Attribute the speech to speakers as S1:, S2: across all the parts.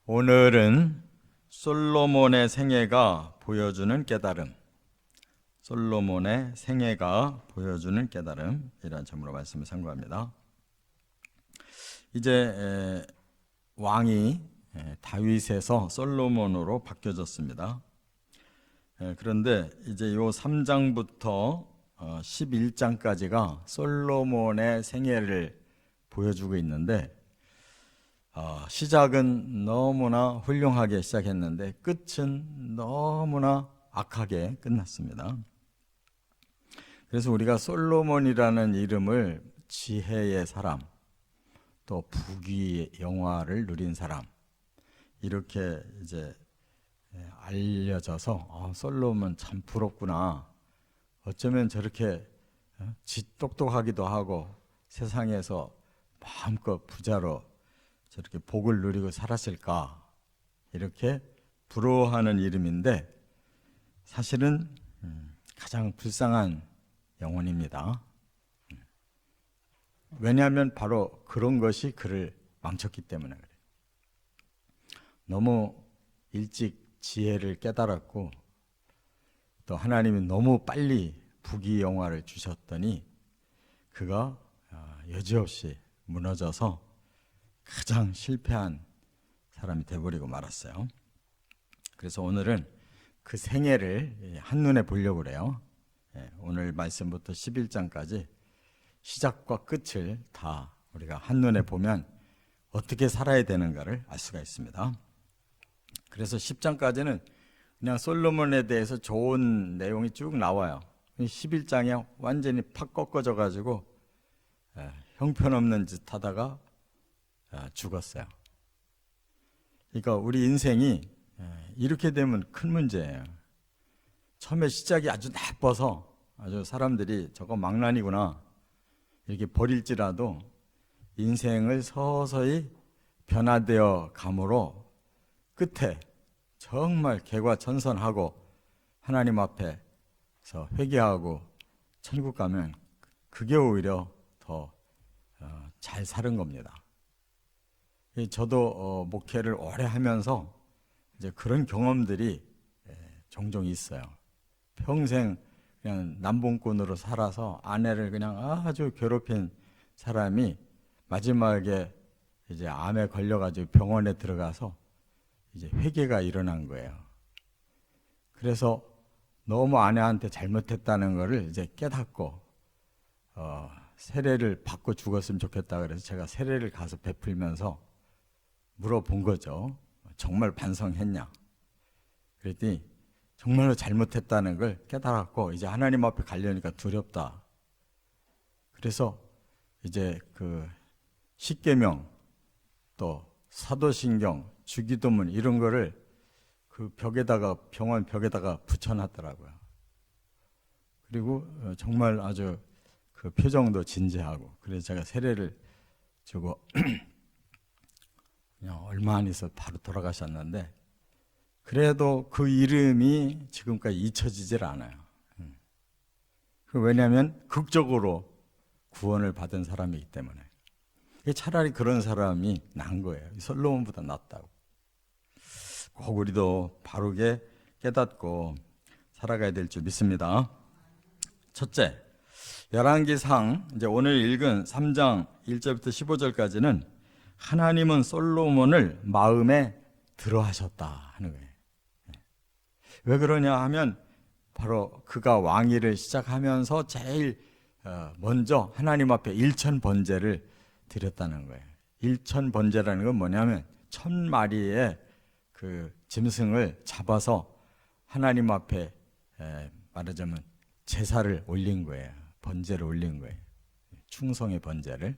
S1: 오늘은 솔로몬의 생애가 보여주는 깨달음, 솔로몬의 생애가 보여주는 깨달음이라는 제목으로 말씀을 상고합니다. 이제 왕이 다윗에서 솔로몬으로 바뀌어졌습니다. 그런데 이제 요 3장부터 11장까지가 솔로몬의 생애를 보여주고 있는데 시작은 너무나 훌륭하게 시작했는데 끝은 너무나 악하게 끝났습니다. 그래서 우리가 솔로몬이라는 이름을 지혜의 사람, 또 부귀의 영화를 누린 사람, 이렇게 이제 알려져서 솔로몬 참 부럽구나. 어쩌면 저렇게 똑똑하기도 하고 세상에서 마음껏 부자로 저렇게 복을 누리고 살았을까, 이렇게 부러워하는 이름인데 사실은 가장 불쌍한 영혼입니다. 왜냐하면 바로 그런 것이 그를 망쳤기 때문에 그래요. 너무 일찍 지혜를 깨달았고 또 하나님이 너무 빨리 부귀영화를 주셨더니 그가 여지없이 무너져서 가장 실패한 사람이 되어버리고 말았어요. 그래서 오늘은 그 생애를 한눈에 보려고 그래요. 오늘 말씀부터 11장까지 시작과 끝을 다 우리가 한눈에 보면 어떻게 살아야 되는가를 알 수가 있습니다. 그래서 10장까지는 그냥 솔로몬에 대해서 좋은 내용이 쭉 나와요. 11장에 완전히 팍 꺾어져 가지고 형편없는 짓 하다가 죽었어요. 그러니까 우리 인생이 이렇게 되면 큰 문제예요. 처음에 시작이 아주 나빠서 아주 사람들이 저거 망난이구나 이렇게 버릴지라도 인생을 서서히 변화되어 감으로 끝에 정말 개과천선하고 하나님 앞에서 회개하고 천국 가면 그게 오히려 더 잘 사는 겁니다. 저도 목회를 오래 하면서 이제 그런 경험들이 종종 있어요. 평생 그냥 남봉꾼으로 살아서 아내를 그냥 아주 괴롭힌 사람이 마지막에 이제 암에 걸려가지고 병원에 들어가서 이제 회개가 일어난 거예요. 그래서 너무 아내한테 잘못했다는 거를 이제 깨닫고 세례를 받고 죽었으면 좋겠다 그래서 제가 세례를 가서 베풀면서 물어본 거죠. 정말 반성했냐? 그랬더니 정말로 잘못했다는 걸 깨달았고 이제 하나님 앞에 가려니까 두렵다. 그래서 이제 그 십계명 또 사도신경, 주기도문 이런 거를 그 벽에다가 병원 벽에다가 붙여놨더라고요. 그리고 정말 아주 그 표정도 진지하고 그래서 제가 세례를 주고 그냥 얼마 안 있어 바로 돌아가셨는데 그래도 그 이름이 지금까지 잊혀지질 않아요. 왜냐하면 극적으로 구원을 받은 사람이기 때문에. 차라리 그런 사람이 나은 거예요. 솔로몬보다 낫다고. 꼭 우리도 바르게 깨닫고 살아가야 될 줄 믿습니다. 첫째, 열왕기상 이제 오늘 읽은 3장 1절부터 15절까지는 하나님은 솔로몬을 마음에 들어하셨다 하는 거예요. 왜 그러냐 하면 바로 그가 왕위를 시작하면서 제일 먼저 하나님 앞에 일천번제를 드렸다는 거예요. 일천번제라는 건 뭐냐면 1000마리의 그 짐승을 잡아서 하나님 앞에 말하자면 제사를 올린 거예요. 번제를 올린 거예요. 충성의 번제를.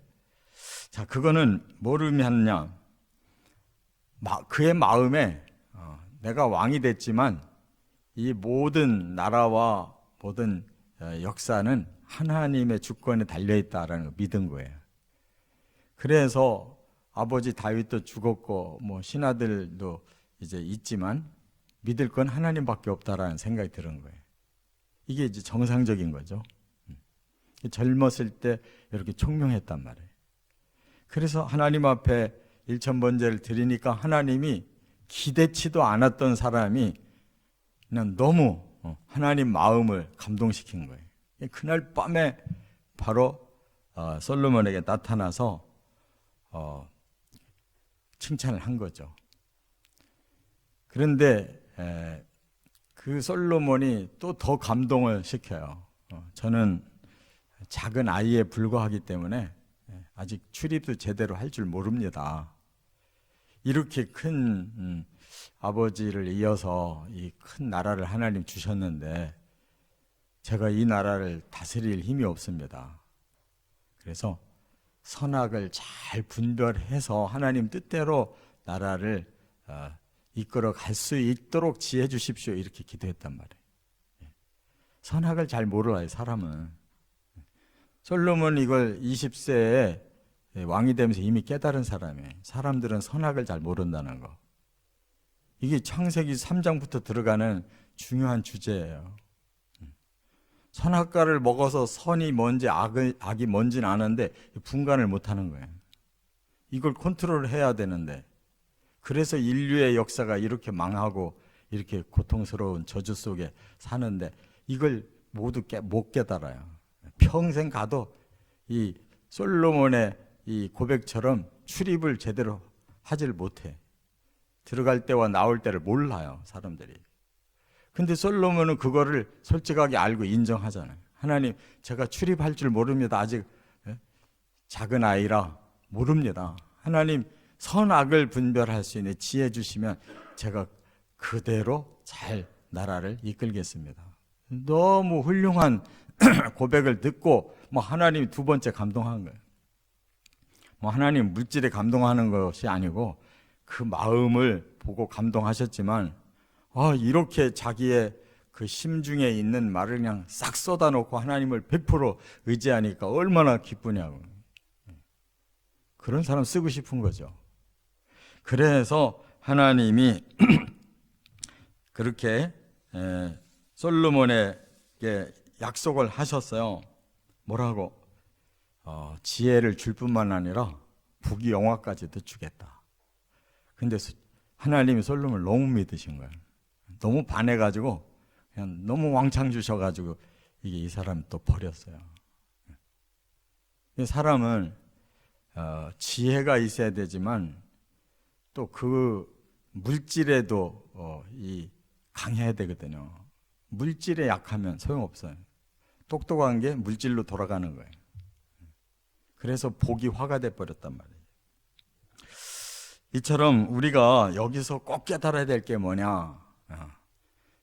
S1: 자, 그거는 뭐를 의미하느냐? 그의 마음에 내가 왕이 됐지만 이 모든 나라와 모든 역사는 하나님의 주권에 달려있다라는 걸 믿은 거예요. 그래서 아버지 다윗도 죽었고 뭐 신하들도 이제 있지만 믿을 건 하나님밖에 없다라는 생각이 드는 거예요. 이게 이제 정상적인 거죠. 젊었을 때 이렇게 총명했단 말이에요. 그래서 하나님 앞에 일천번제를 드리니까 하나님이 기대치도 않았던 사람이 그냥 너무 하나님 마음을 감동시킨 거예요. 그날 밤에 바로 솔로몬에게 나타나서 칭찬을 한 거죠. 그런데 그 솔로몬이 또 더 감동을 시켜요. 저는 작은 아이에 불과하기 때문에 아직 출입도 제대로 할 줄 모릅니다. 이렇게 큰 아버지를 이어서 이 큰 나라를 하나님 주셨는데 제가 이 나라를 다스릴 힘이 없습니다. 그래서 선악을 잘 분별해서 하나님 뜻대로 나라를 이끌어 갈 수 있도록 지혜 주십시오. 이렇게 기도했단 말이에요. 선악을 잘 몰라요, 사람은. 솔로몬 이걸 20세에 왕이 되면서 이미 깨달은 사람이에요. 사람들은 선악을 잘 모른다는 거. 이게 창세기 3장부터 들어가는 중요한 주제예요. 선악과를 먹어서 선이 뭔지 악이 뭔지는 아는데 분간을 못하는 거예요. 이걸 컨트롤해야 되는데, 그래서 인류의 역사가 이렇게 망하고 이렇게 고통스러운 저주 속에 사는데 이걸 모두 못 깨달아요. 평생 가도 이 솔로몬의 이 고백처럼 출입을 제대로 하질 못해. 들어갈 때와 나올 때를 몰라요, 사람들이. 근데 솔로몬은 그거를 솔직하게 알고 인정하잖아요. 하나님, 제가 출입할 줄 모릅니다. 아직 작은 아이라 모릅니다. 하나님, 선악을 분별할 수 있는 지혜 주시면 제가 그대로 잘 나라를 이끌겠습니다. 너무 훌륭한 고백을 듣고 하나님이 두 번째 감동한 거예요. 하나님 물질에 감동하는 것이 아니고 그 마음을 보고 감동하셨지만 이렇게 자기의 그 심중에 있는 말을 그냥 싹 쏟아놓고 하나님을 100% 의지하니까 얼마나 기쁘냐고. 그런 사람 쓰고 싶은 거죠. 그래서 하나님이 그렇게 솔로몬에게 약속을 하셨어요. 뭐라고? 지혜를 줄 뿐만 아니라 부귀영화까지도 주겠다. 근데 하나님이 솔로몬을 너무 믿으신 거예요. 너무 반해가지고 그냥 너무 왕창 주셔가지고 이게 이 사람이 또 버렸어요. 사람은 지혜가 있어야 되지만 또 그 물질에도 강해야 되거든요. 물질에 약하면 소용없어요. 똑똑한 게 물질로 돌아가는 거예요. 그래서 복이 화가 돼 버렸단 말이에요. 이처럼 우리가 여기서 꼭 깨달아야 될 게 뭐냐?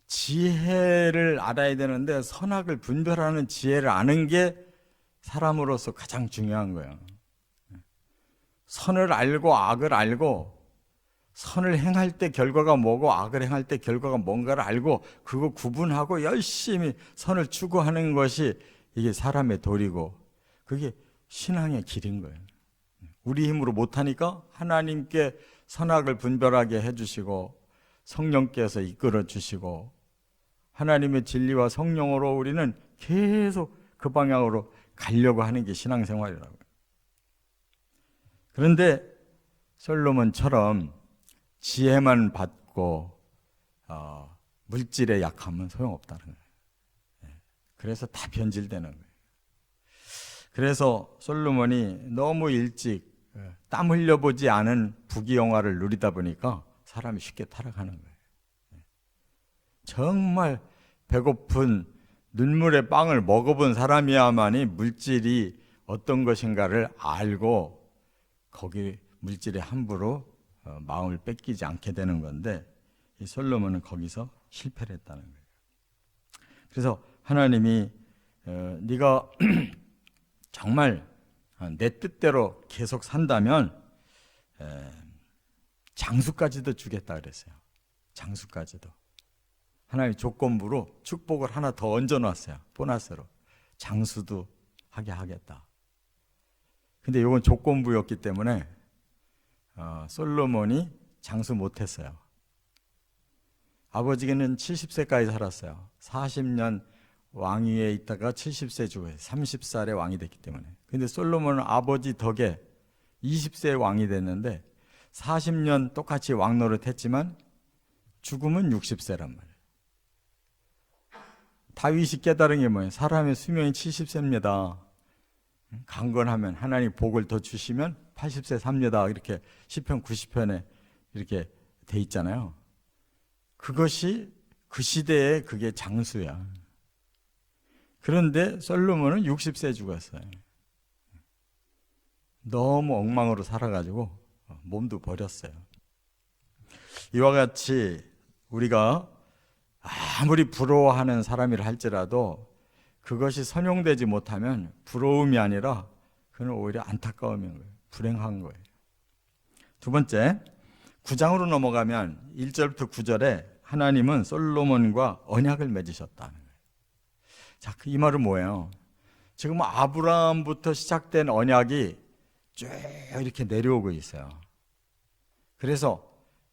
S1: 지혜를 알아야 되는데 선악을 분별하는 지혜를 아는 게 사람으로서 가장 중요한 거예요. 선을 알고 악을 알고 선을 행할 때 결과가 뭐고 악을 행할 때 결과가 뭔가를 알고 그거 구분하고 열심히 선을 추구하는 것이 이게 사람의 도리고 그게 신앙의 길인 거예요. 우리 힘으로 못하니까 하나님께 선악을 분별하게 해주시고 성령께서 이끌어 주시고 하나님의 진리와 성령으로 우리는 계속 그 방향으로 가려고 하는 게 신앙생활이라고요. 그런데 솔로몬처럼 지혜만 받고 물질에 약하면 소용없다는 거예요. 그래서 다 변질되는 거예요. 그래서 솔로몬이 너무 일찍 땀 흘려보지 않은 부귀영화를 누리다 보니까 사람이 쉽게 타락하는 거예요. 정말 배고픈 눈물의 빵을 먹어본 사람이야만이 물질이 어떤 것인가를 알고 거기 물질에 함부로 마음을 뺏기지 않게 되는 건데 이 솔로몬은 거기서 실패를 했다는 거예요. 그래서 하나님이 네가 정말 내 뜻대로 계속 산다면 장수까지도 주겠다 그랬어요. 장수까지도. 하나님 조건부로 축복을 하나 더 얹어놨어요. 보너스로. 장수도 하게 하겠다. 근데 이건 조건부였기 때문에 솔로몬이 장수 못했어요. 아버지는 70세까지 살았어요. 40년 왕위에 있다가 70세 죽어요. 30살에 왕이 됐기 때문에. 근데 솔로몬은 아버지 덕에 20세에 왕이 됐는데 40년 똑같이 왕 노릇했지만 죽으면 60세란 말이에요. 다윗이 깨달은 게 뭐예요? 사람의 수명이 70세입니다. 강건하면 하나님 복을 더 주시면 80세 삽니다. 이렇게 시편 90편에 이렇게 돼 있잖아요. 그것이 그 시대에 그게 장수야. 그런데 솔로몬은 60세에 죽었어요. 너무 엉망으로 살아가지고 몸도 버렸어요. 이와 같이 우리가 아무리 부러워하는 사람이라 할지라도 그것이 선용되지 못하면 부러움이 아니라 그는 오히려 안타까움인 거예요. 불행한 거예요. 두 번째, 9장으로 넘어가면 1절부터 9절에 하나님은 솔로몬과 언약을 맺으셨다는 거예요. 자, 이 말은 뭐예요? 지금 아브라함부터 시작된 언약이 쭉 이렇게 내려오고 있어요. 그래서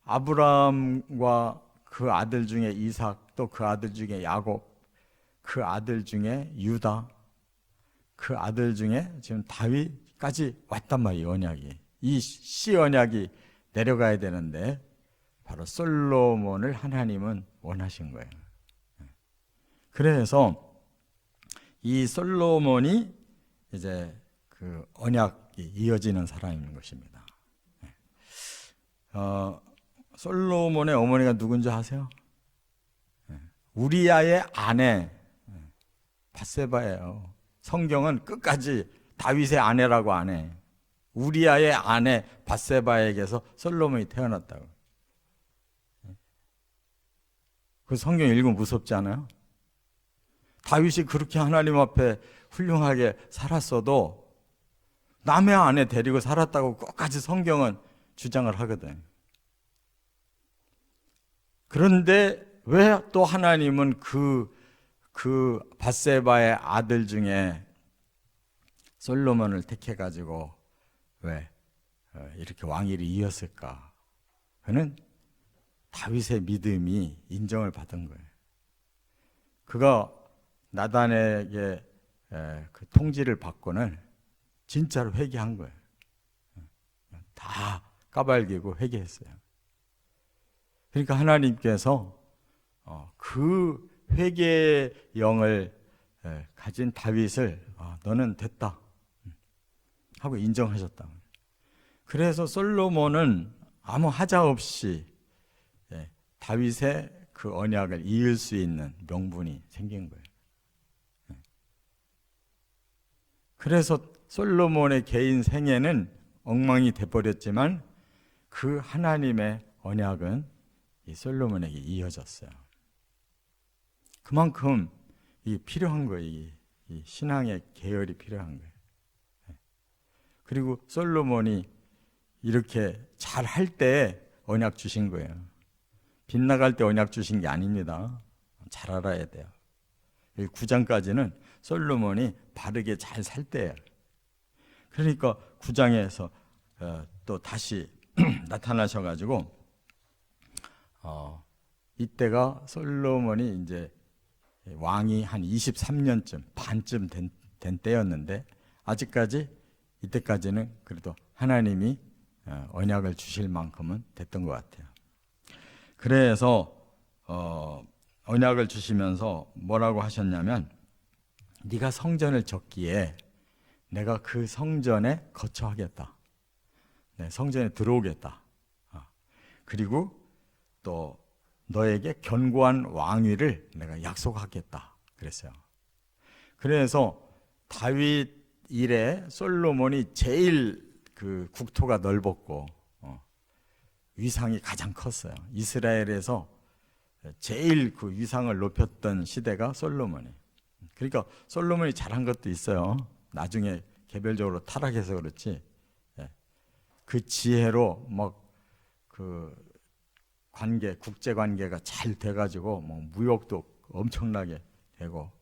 S1: 아브라함과 그 아들 중에 이삭, 또 그 아들 중에 야곱, 그 아들 중에 유다, 그 아들 중에 지금 다윗까지 왔단 말이에요. 언약이. 이 씨 언약이 내려가야 되는데 바로 솔로몬을 하나님은 원하신 거예요. 그래서 이 솔로몬이 이제 그 언약이 이어지는 사람인 것입니다. 솔로몬의 어머니가 누군지 아세요? 우리아의 아내 밧세바예요. 성경은 끝까지 다윗의 아내라고 안 해. 우리아의 아내 밧세바에게서 솔로몬이 태어났다고. 그 성경 읽으면 무섭지 않아요? 다윗이 그렇게 하나님 앞에 훌륭하게 살았어도 남의 아내 데리고 살았다고 끝까지 성경은 주장을 하거든. 그런데 왜 또 하나님은 그 밧세바의 아들 중에 솔로몬을 택해가지고 왜 이렇게 왕위를 이었을까? 그는 다윗의 믿음이 인정을 받은 거예요. 그가 나단에게 그 통지를 받고는 진짜로 회개한 거예요. 다 까발기고 회개했어요. 그러니까 하나님께서 그 회개의 영을 가진 다윗을 너는 됐다 하고 인정하셨다. 그래서 솔로몬은 아무 하자 없이 다윗의 그 언약을 이을 수 있는 명분이 생긴 거예요. 그래서 솔로몬의 개인 생애는 엉망이 돼버렸지만 그 하나님의 언약은 이 솔로몬에게 이어졌어요. 그만큼 이게 필요한 거예요. 이 신앙의 계열이 필요한 거예요. 그리고 솔로몬이 이렇게 잘 할 때 언약 주신 거예요. 빗나갈 때 언약 주신 게 아닙니다. 잘 알아야 돼요. 9장까지는 솔로몬이 바르게 잘 살 때예요. 그러니까 9장에서 또 다시 나타나셔가지고 이때가 솔로몬이 이제 왕이 한 23년쯤 반쯤 된 때였는데 아직까지 이때까지는 그래도 하나님이 언약을 주실 만큼은 됐던 것 같아요. 그래서 언약을 주시면서 뭐라고 하셨냐면 네가 성전을 졌기에 내가 그 성전에 거처하겠다. 네, 성전에 들어오겠다. 그리고 또 너에게 견고한 왕위를 내가 약속하겠다 그랬어요. 그래서 다윗 이래 솔로몬이 제일 그 국토가 넓었고 위상이 가장 컸어요. 이스라엘에서 제일 그 위상을 높였던 시대가 솔로몬이에요. 그러니까 솔로몬이 잘한 것도 있어요. 나중에 개별적으로 타락해서 그렇지. 그 지혜로 막 그 관계, 국제 관계가 잘 돼가지고 뭐 무역도 엄청나게 되고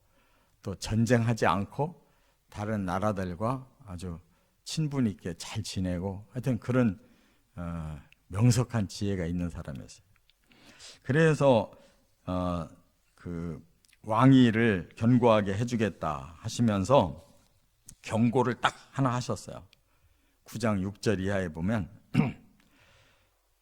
S1: 또 전쟁하지 않고 다른 나라들과 아주 친분 있게 잘 지내고 하여튼 그런 명석한 지혜가 있는 사람이었어요. 그래서 그 왕위를 견고하게 해주겠다 하시면서 경고를 딱 하나 하셨어요. 9장 6절 이하에 보면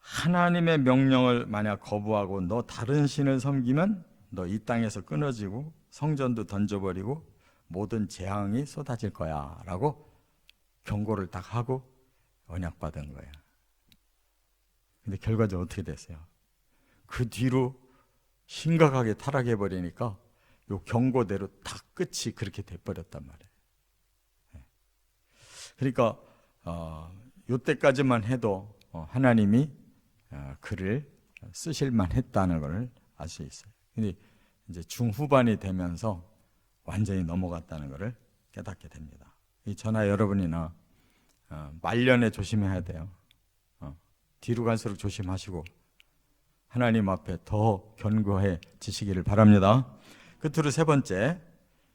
S1: 하나님의 명령을 만약 거부하고 너 다른 신을 섬기면 너 이 땅에서 끊어지고 성전도 던져버리고 모든 재앙이 쏟아질 거야 라고 경고를 딱 하고 언약받은 거예요. 근데 결과적으로 어떻게 됐어요? 그 뒤로 심각하게 타락해버리니까 요 경고대로 다 끝이 그렇게 돼버렸단 말이에요. 그러니까 요때까지만 해도 하나님이 그를 쓰실만 했다는 걸 알 수 있어요. 근데 이제 중후반이 되면서 완전히 넘어갔다는 것을 깨닫게 됩니다. 저나 여러분이나 말년에 조심해야 돼요. 뒤로 갈수록 조심하시고 하나님 앞에 더 견고해지시기를 바랍니다. 끝으로 세 번째,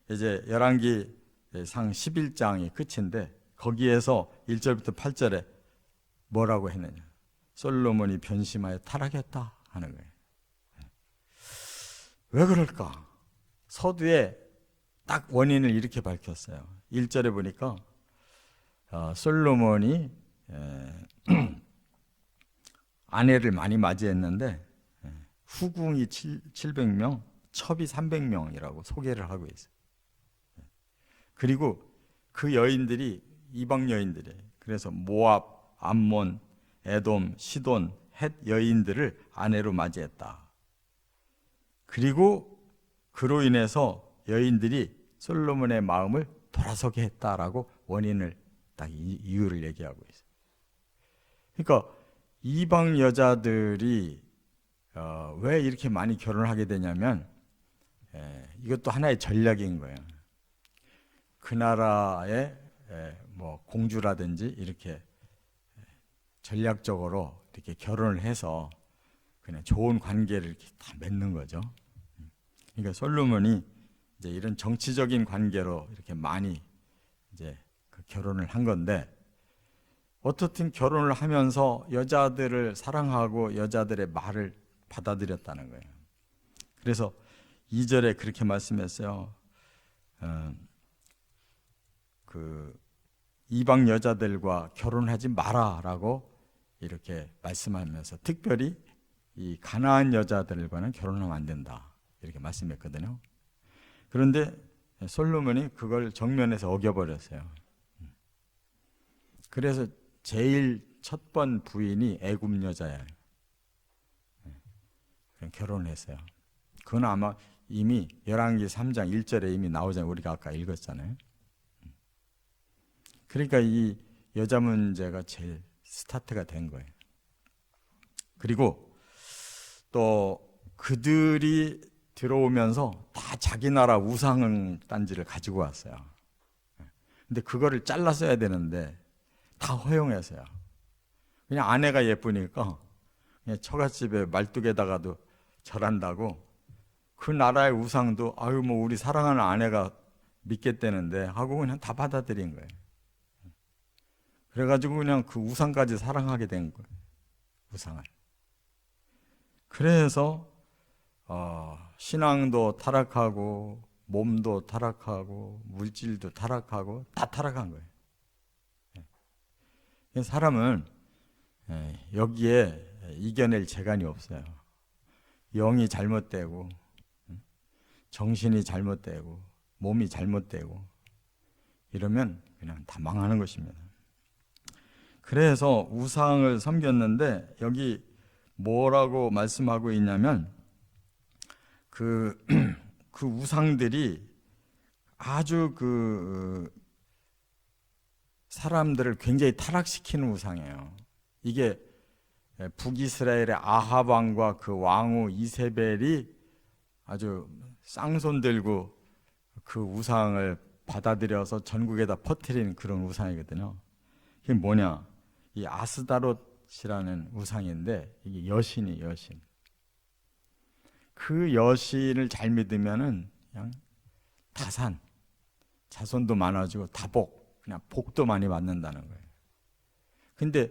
S1: 이제 열왕기 상 11장이 끝인데 거기에서 1절부터 8절에 뭐라고 했느냐? 솔로몬이 변심하여 타락했다 하는 거예요. 왜 그럴까? 서두에 딱 원인을 이렇게 밝혔어요. 1절에 보니까 솔로몬이 아내를 많이 맞이했는데 후궁이 700명, 첩이 300명이라고 소개를 하고 있어요. 그리고 그 여인들이 이방 여인들이에요. 그래서 모압, 암몬, 에돔, 시돈, 헷 여인들을 아내로 맞이했다. 그리고 그로 인해서 여인들이 솔로몬의 마음을 돌아서게 했다라고 원인을 딱 이유를 얘기하고 있어요. 그러니까 이방 여자들이 왜 이렇게 많이 결혼을 하게 되냐면 이것도 하나의 전략인 거예요. 그 나라의 뭐 공주라든지 이렇게 전략적으로 이렇게 결혼을 해서 그냥 좋은 관계를 이렇게 다 맺는 거죠. 그러니까 솔로몬이 이제 이런 정치적인 관계로 이렇게 많이 이제 그 결혼을 한 건데 어떻든 결혼을 하면서 여자들을 사랑하고 여자들의 말을 받아들였다는 거예요. 그래서 2절에 그렇게 말씀했어요. 그 이방 여자들과 결혼하지 마라라고 이렇게 말씀하면서 특별히 이 가나안 여자들과는 결혼하면 안 된다 이렇게 말씀했거든요. 그런데 솔로몬이 그걸 정면에서 어겨버렸어요. 그래서 제일 첫 번 부인이 애굽 여자예요. 결혼을 했어요. 그건 아마 이미 열왕기 3장 1절에 이미 나오잖아요. 우리가 아까 읽었잖아요. 그러니까 이 여자 문제가 제일 스타트가 된 거예요. 그리고 또 그들이 들어오면서 다 자기 나라 우상 단지를 가지고 왔어요. 근데 그거를 잘랐어야 되는데 다 허용했어요. 그냥 아내가 예쁘니까 그냥 처갓집에 말뚝에다가도 절한다고 그 나라의 우상도 아유 뭐 우리 사랑하는 아내가 믿겠다는데 하고 그냥 다 받아들인 거예요. 그래가지고 그냥 그 우상까지 사랑하게 된 거예요. 우상을. 그래서 신앙도 타락하고 몸도 타락하고 물질도 타락하고 다 타락한 거예요. 사람은 여기에 이겨낼 재간이 없어요. 영이 잘못되고 정신이 잘못되고 몸이 잘못되고 이러면 그냥 다 망하는 것입니다. 그래서 우상을 섬겼는데 여기 뭐라고 말씀하고 있냐면 그 우상들이 아주 그 사람들을 굉장히 타락시키는 우상이에요. 이게 북이스라엘의 아합 왕과 그 왕후 이세벨이 아주 쌍손 들고 그 우상을 받아들여서 전국에다 퍼뜨리는 그런 우상이거든요. 이게 뭐냐? 이 아스다롯이라는 우상인데 이게 여신이 여신. 그 여신을 잘 믿으면은 그냥 다산, 자손도 많아지고 다복, 그냥 복도 많이 받는다는 거예요. 근데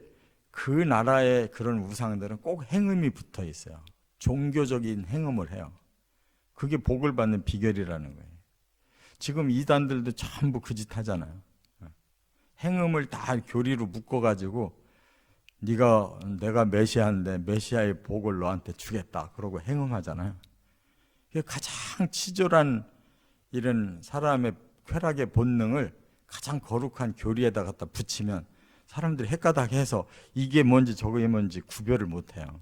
S1: 그 나라의 그런 우상들은 꼭 행음이 붙어 있어요. 종교적인 행음을 해요. 그게 복을 받는 비결이라는 거예요. 지금 이단들도 전부 그 짓 하잖아요. 행음을 다 교리로 묶어가지고 내가 메시아인데 메시아의 복을 너한테 주겠다. 그러고 행음하잖아요. 이게 가장 치졸한 이런 사람의 쾌락의 본능을 가장 거룩한 교리에다 갖다 붙이면 사람들이 헷가닥해서 이게 뭔지 저게 뭔지 구별을 못해요.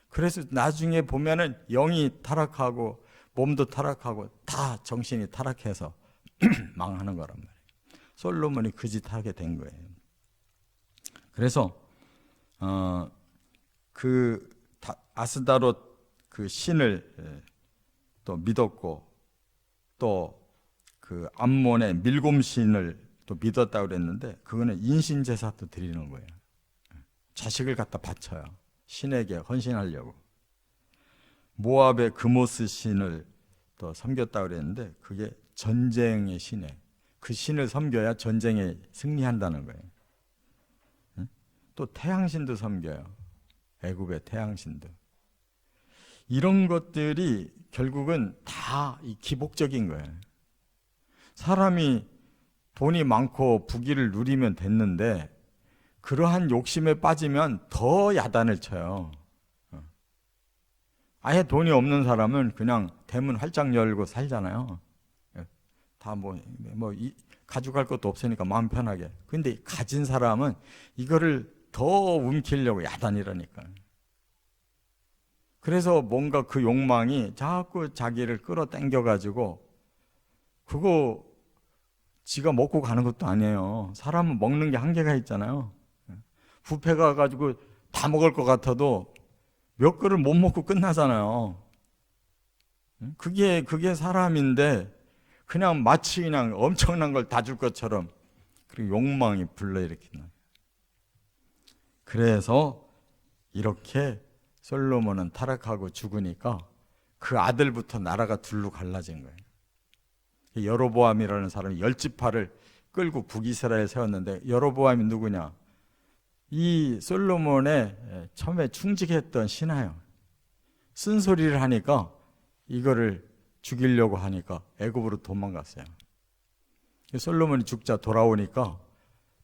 S1: 그래서 나중에 보면은 영이 타락하고 몸도 타락하고 다 정신이 타락해서 망하는 거란 말이에요. 솔로몬이 그 짓 하게 된 거예요. 그래서 그 아스다롯 그 신을 또 믿었고 또 그 암몬의 밀곰신을 또 믿었다고 그랬는데 그거는 인신제사도 드리는 거예요. 자식을 갖다 바쳐요. 신에게 헌신하려고. 모압의 그모스 신을 또 섬겼다고 그랬는데 그게 전쟁의 신이에요. 그 신을 섬겨야 전쟁에 승리한다는 거예요. 또 태양신도 섬겨요. 애굽의 태양신도. 이런 것들이 결국은 다 이 기복적인 거예요. 사람이 돈이 많고 부귀를 누리면 됐는데 그러한 욕심에 빠지면 더 야단을 쳐요. 아예 돈이 없는 사람은 그냥 대문 활짝 열고 살잖아요. 다 가져갈 것도 없으니까 마음 편하게. 근데 가진 사람은 이거를 더 움키려고 야단이라니까. 그래서 뭔가 그 욕망이 자꾸 자기를 끌어당겨 가지고 그거 지가 먹고 가는 것도 아니에요. 사람은 먹는 게 한계가 있잖아요. 뷔페 가지고 다 먹을 것 같아도 몇 그릇 못 먹고 끝나잖아요. 그게 사람인데 그냥 마치 그냥 엄청난 걸 다 줄 것처럼 그리고 욕망이 불러일으키는 거예요. 그래서 이렇게 솔로몬은 타락하고 죽으니까 그 아들부터 나라가 둘로 갈라진 거예요. 여로보암이라는 사람이 10지파를 끌고 북이스라엘 세웠는데 여로보암이 누구냐? 이 솔로몬의 처음에 충직했던 신하예요. 쓴소리를 하니까 이거를 죽이려고 하니까 애굽으로 도망갔어요. 솔로몬이 죽자 돌아오니까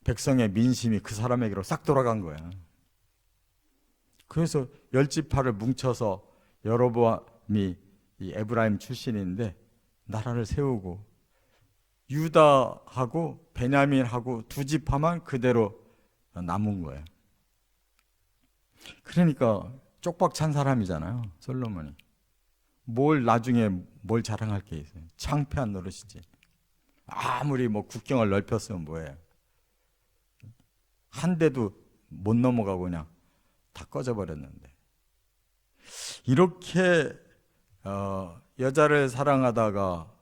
S1: 백성의 민심이 그 사람에게로 싹 돌아간 거예요. 그래서 10지파를 뭉쳐서 여로보암이 이 에브라임 출신인데 나라를 세우고 유다하고 베냐민하고 2지파만 그대로 남은 거예요. 그러니까 쪽박 찬 사람이잖아요, 솔로몬이. 나중에 뭘 자랑할 게 있어요? 창피한 노릇이지. 아무리 국경을 넓혔으면 뭐예요? 한 대도 못 넘어가고 그냥 다 꺼져버렸는데. 이렇게 여자를 사랑하다가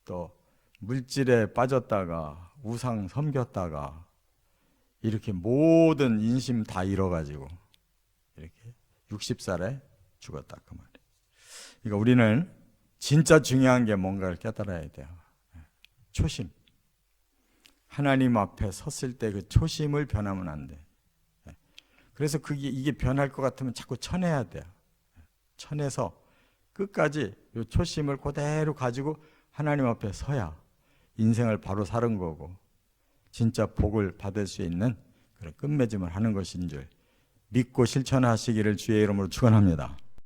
S1: 또 물질에 빠졌다가 우상 섬겼다가 이렇게 모든 인심 다 잃어가지고 이렇게 60살에 죽었다 그 말이에요. 그러니까 우리는 진짜 중요한 게 뭔가를 깨달아야 돼요. 초심. 하나님 앞에 섰을 때 그 초심을 변하면 안 돼. 그래서 이게 변할 것 같으면 자꾸 쳐내야 돼요. 쳐내서 끝까지 이 초심을 그대로 가지고 하나님 앞에 서야 인생을 바로 사는 거고 진짜 복을 받을 수 있는 그런 끝맺음을 하는 것인 줄 믿고 실천하시기를 주의 이름으로 축원합니다.